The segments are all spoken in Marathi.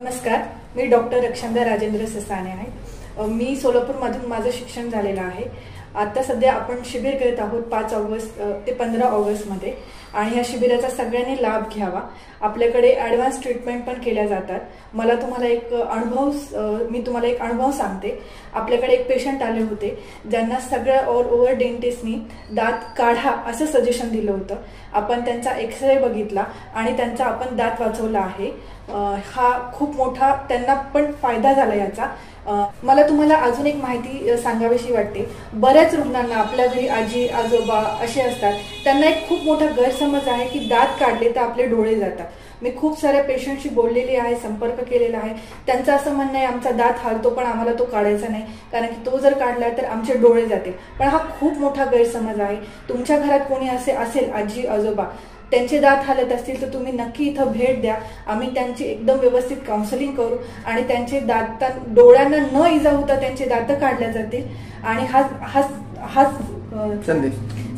नमस्कार, मी डॉक्टर रक्षंदा राजेंद्र ससाणे आहे। मी सोलापूरमधून माझं शिक्षण झालेलं आहे। आता सध्या आपण शिबिर करत आहोत 5 ऑगस्ट ते 15 ऑगस्टमध्ये आणि या शिबिराचा सगळ्यांनी लाभ घ्यावा। आपल्याकडे ॲडव्हान्स ट्रीटमेंट पण केल्या जातात। मी तुम्हाला एक अनुभव सांगते। आपल्याकडे एक पेशंट आले होते ज्यांना सगळ्या ऑल ओव्हर डेंटिस्टनी दात काढा असं सजेशन दिलं होतं। आपण त्यांचा एक्सरे बघितला आणि त्यांचा आपण दात वाचवला आहे। हा खूप मोठा त्यांना पण फायदा झाला याचा। मला तुम्हाला अजून एक माहिती सांगावीशी वाटते। बऱ्याच रुग्णांना आपल्या घरी आजी आजोबा असे असतात, त्यांना एक खूप मोठा गैरसमज आहे की दात काढले तर आपले डोळे जातात। मी खूप साऱ्या पेशंटशी बोललेली आहे, संपर्क केलेला आहे। त्यांचं असं म्हणणं आहे आमचा दात हालतो पण आम्हाला तो काढायचा नाही, कारण की तो जर काढला तर आमचे डोळे जातील। पण हा खूप मोठा गैरसमज आहे। तुमच्या घरात कोणी असेल आजी आजोबा त्यांचे दात हालत असतील तर तुम्ही नक्की इथं भेट द्या। आम्ही त्यांची एकदम व्यवस्थित काउन्सिलिंग करू आणि त्यांचे दात डोळ्यांना न इजा होता त्यांचे दात काढल्या जातील। आणि हा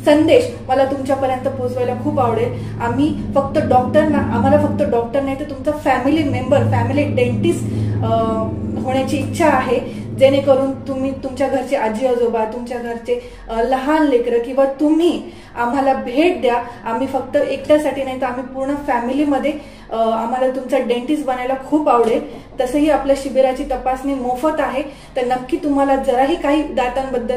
संदेश मला तुमच्यापर्यंत पोहोचवायला खूप आवडेल। आम्हाला फक्त डॉक्टर नाही तर तुमचा फॅमिली डेंटिस्ट होण्याची इच्छा आहे, जेणेकरून तुम्ही तुमच्या घरचे आजी आजोबा, तुमच्या घरचे लहान लेकरं किंवा तुम्ही आम्हाला भेट द्या। आम्ही फक्त एकट्यासाठी नाही तर आम्ही पूर्ण फॅमिलीमध्ये आम्हाला तुमचा डेंटिस्ट बनायला खूप आवडेल। तसंही आपल्या शिबिराची तपासणी मोफत आहे, तर नक्की तुम्हाला जराही काही दातांबद्दल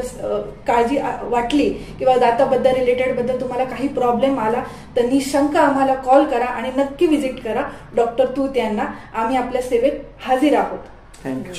काळजी वाटली किंवा दाताबद्दल रिलेटेड तुम्हाला काही प्रॉब्लेम आला तर निशंक आम्हाला कॉल करा आणि नक्की व्हिजिट करा डॉक्टर तूत यांना। आम्ही आपल्या सेवेत हजर आहोत। थँक्यू।